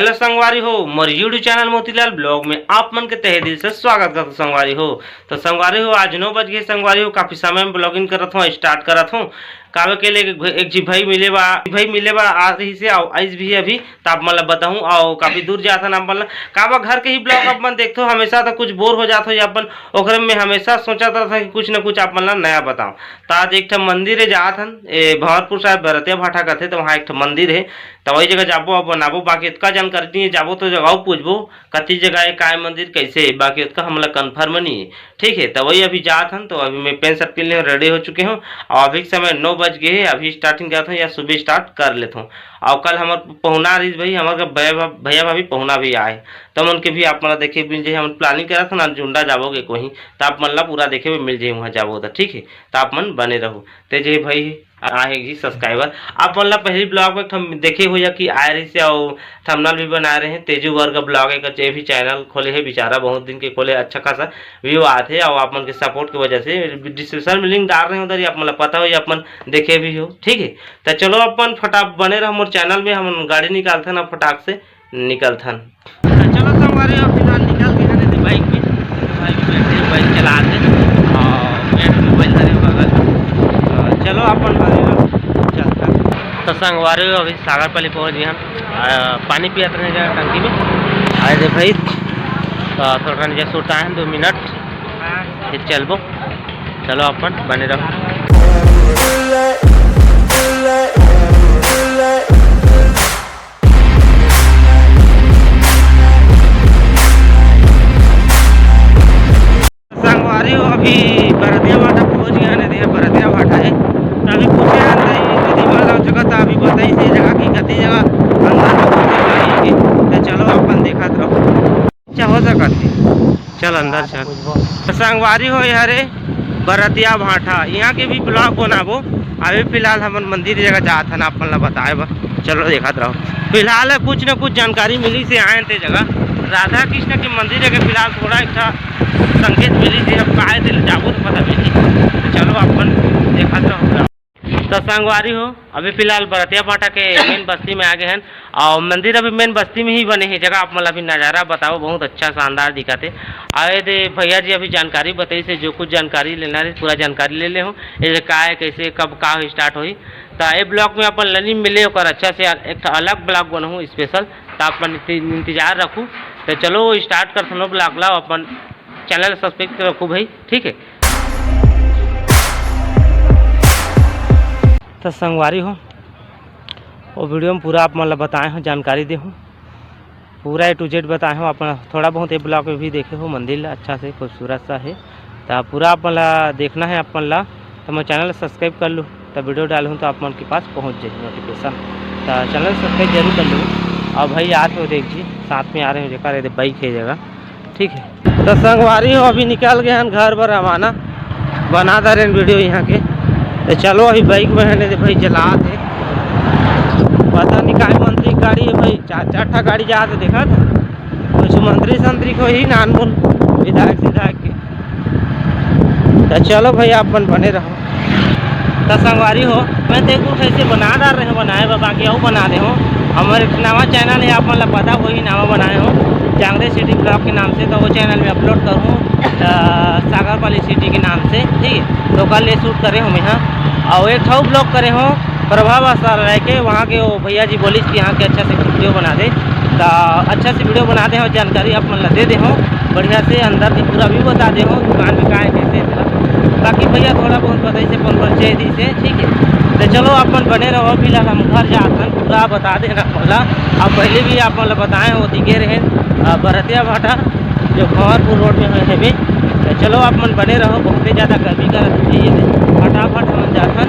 Hello संगवारी हो, मोर YouTube channel Motilal blog में आप मन के तहे दिल से स्वागत करता संगवारी हो। तो संगवारी हो, आज 9 बज गए संगवारी हो, काफी समय में ब्लॉगिंग करत हूँ, स्टार्ट करत हूँ। कावे के लिए एक जी भाई मिले बा आ रही से आइस भी अभी तो आप मतलब बताऊँ और काफी दूर जाता ना मतलब कावा घर के ही ब्लॉग अपन देखते हो, हमेशा तो कुछ बोर हो जाते हो अपन ओकरे में हमेशा सोचा था कि कुछ न कुछ आप मतलब नया बताओ। तो आज एक मंदिर है जात हन भंवरपुर साहब भरतिया भाटा कहते, तो वहाँ एक मंदिर है तो वही जगह जाबो अब बनाबो। बाकी इतना जानकारी नहीं है, जाबो तो जगह पूछबो कति जगह है काय मंदिर कैसे है, बाकी उसका हमला कन्फर्म नहीं है। ठीक है, तो वही अभी जात हन। तो अभी मैं पेन शर्ट पहन ले रेडी हो चुके हूँ और अभी समय 9 बज गए है। अभी स्टार्टिंग करता हूँ या सुबह स्टार्ट कर लेता हूँ। और कल हमारे पहुना रही भाई, हमारे भैया भाभी पहुना भी आए तो उनके भी आप मतलब देखे मिल जाए। हम प्लानिंग करा था ना जुंडा जाबोगे कोई तो आप मन ला पूरा देखे हुए मिल जाए वहाँ जाबो तो ठीक है। तो आप मन बने रहो तो जे भाई आएगी सब्सक्राइबर आप मतलब पहली ब्लॉग में हम देखे हो या कि आ रही से और थंबनेल भी बना रहे हैं। तेजू वर्ग ब्लॉग एक भी चैनल खोले है बेचारा, बहुत दिन के खोले, अच्छा खासा व्यू आते हैं और आप मन के सपोर्ट की वजह से डिस्क्रिप्शन में लिंक डाल रहे हैं उधर, आप मतलब पता हो या अपन देखे भी हो। ठीक है, तो चलो अपन फटाक बने रहो मोर चैनल में, हम गाड़ी निकालते ना फटाक से निकलथन। चलो संगवारी फिलहाल निकल गए बाइक में, बाइक चलाते और मोबाइल धरे बगल। चलो अपन चलता। तो संगवारी अभी सागरपल्ली पहुँच गए हम, पानी पिया रहे टंकी में आए थे भाई। तो थोड़ा नीचे सोटा है 2 मिनट फिर चलबो। चलो अपन बने रहो। संगवारी हो अभी भरतिया भाटा पहुँच गया है, भरतिया भाटा है तो अभी पूछे जगह तो अभी बताई से जगह की गति जगह अंदर तो चलो अपन देखा रहो अच्छा हो सकत चल अंदर चल। तो संगवारी हो यारे भरतिया भाटा यहाँ के भी ब्लॉग बनाबो। अभी फिलहाल हम मंदिर जगह जात हन अपन ला बताए बा, चलो देखा रहो। फिलहाल कुछ न कुछ जानकारी मिली से आए थे जगह राधा कृष्ण के मंदिर जगह फिलहाल थोड़ा एक संकेत मिली थी, अब आए थे जाबो तो पता मिली। तो चलो अपन देखा रहो। तो संगवारी हो अभी फिलहाल भरतिया भाटा के मेन बस्ती में आ गए हैं और मंदिर अभी मेन बस्ती में ही बने हैं जगह। आप मतलब अभी नज़ारा बताओ, बहुत अच्छा शानदार दिखाते आए थे भैया जी। अभी जानकारी बताई से जो कुछ जानकारी लेना है पूरा जानकारी ले ले हूँ, ये का है कैसे कब का स्टार्ट हुई। तो ये ब्लॉग में अपन लनी मिले और अच्छा से एक अलग ब्लॉग बनूँ स्पेशल, तो अपन इंतजार रखूँ। तो चलो स्टार्ट कर सुनो ब्लॉग ला, अपन चैनल सब्सक्राइब रखूँ भाई, ठीक है। तो संगवारी हो वो वीडियो में पूरा आप मतलब बताए हो, जानकारी दे हूँ पूरा A to Z बताए हो। अपन थोड़ा बहुत ये ब्लॉग में भी देखे हो, मंदिर अच्छा से खूबसूरत सा है तो पूरा आप मतलब देखना है अपन ला। तो मैं चैनल सब्सक्राइब कर लूँ तो वीडियो डालूँ तो आप मन के पास पहुँच जाए नोटिफिकेशन। तो चैनल सब्सक्राइब जरूर कर लूँ। और भाई आते हो देख जी साथ में आ रहे हो जगह बाइक है जगह, ठीक है। तो संगवारी हो अभी निकल गए हैं घर पर रवाना, बना दे रहे वीडियो यहाँ के। तो चलो अभी बाइक में है भाई जला थे, पता नहीं काय मंत्री गाड़ी है भाई, 4 गाड़ी जा तो देखा था कुछ मंत्री को ही नान बोल विधायक के। तो चलो भाई अपन बने रहो। तो संगवारी हो मैं देखो कैसे बना डाल रहे हो, बनाए बाकी और बना रहे हो। हमारे एक नवा चैनल है आप मतलब पता वही नावा बनाए हो जांगरे सिटी ब्लॉग के नाम से, तो वो चैनल में अपलोड करूँ सागरपल्ली सिटी के नाम से, ठीक है। तो कल ये शूट करे हम यहाँ और एक ठो ब्लॉग करे हो प्रभाव सर रह के, वहाँ के वो भैया जी बोली कि यहाँ के अच्छा से वीडियो बना दे। तो अच्छा से वीडियो बना दे हो, जानकारी आप मतलब दे दे हो बढ़िया से, अंदर से पूरा भी बता दे हो दुकान में का है कैसे था। बाकी भैया थोड़ा बहुत बताई से फोन परिचय दी से, ठीक है। तो चलो अपन बने रहो। फिलहाल हम घर जाते हैं पूरा बता देना मतलब, अब पहले भी आप मतलब बताएँ वो दिखे रहे भरतिया भाटा जो भंवरपुर रोड में है भी। तो चलो आप मन बने रहो, बहुत ही ज़्यादा गर्मी का फटाफट हम जाते हैं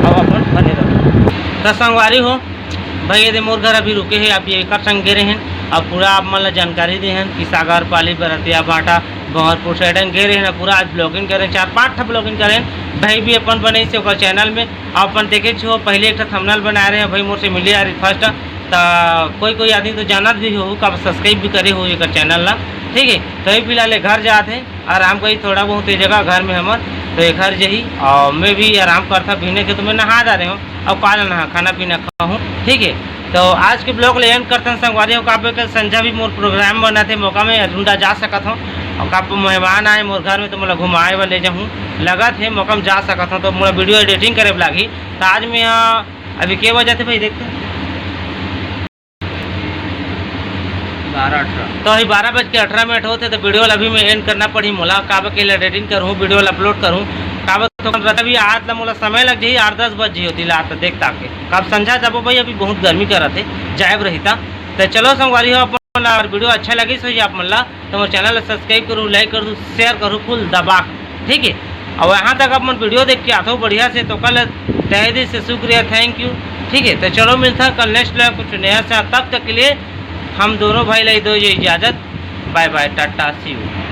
अब अपन बने रहो। तो संगवारी हो भाई ये मोर घर अभी रुके हैं, आप ये एक संग गे रहे हैं अब पूरा आप मतलब जानकारी दे हैं कि सागरपल्ली भरतिया भाटा भंवरपुर साइड गे रहे हैं पूरा। आज ब्लॉगिंग करें 4-5 ब्लॉगिंग करें भाई भी अपन बने से चैनल में अपन देखे छो पहले एक थंबनेल बना रहे हैं भाई मोर से मिले आ रही फर्स्ट। तो कोई आदमी तो जानत भी हो कब सब्सक्राइब भी करे हो एक चैनल ला, ठीक है। तो अभी फिलहाल घर जाते हैं आराम करी थोड़ा बहुत जगह घर में हमार तो ये घर जही और मैं भी आराम करता भीने के, तो मैं नहा जा रहे हूँ और काल नहा खाना पीना खाऊँ, ठीक है। तो आज के ब्लॉग ले एंड करते हैं संगवारी हो काबे के संझा भी मोर प्रोग्राम बना थे मौका में ढूंढा जा सकत हूँ और काप मेहमान आए मोर घर में तो मोला घुमाए वा ले जाऊँ लगा थे मौका में जा सकत हूँ तो मोला वीडियो एडिटिंग करे लागी। तो आज मैं अभी के बजे थे भाई देखते हैं 12-18 तो अभी 12:18 होते तो वीडियो अभी मैं एंड करना पड़ी मोला काबे के लिए एडिटिंग करूँ वीडियो अपलोड करूँ काबे तो अभी आज ला मोला समय लग जाइए 8-10 बज जी होती ला देखता के कब संझा जाबो भाई अभी बहुत गर्मी करत है जायब रहता तो चलो संगवारी हो अपन वीडियो अच्छा लगी सही आप मन ला तो मोर चैनल सब्सक्राइब करूँ लाइक कर दूँ शेयर करूँ फुल दबा ठीक है। और यहाँ तक अपन वीडियो देख के आते हो बढ़िया से तो कल तहे दिल से शुक्रिया थैंक यू ठीक है। तो चलो मिलता है कल नेक्स्ट लाइव कुछ नया से तब तक के लिए हम दोनों भाई लाई दो इजाज़त bye bye tata see you.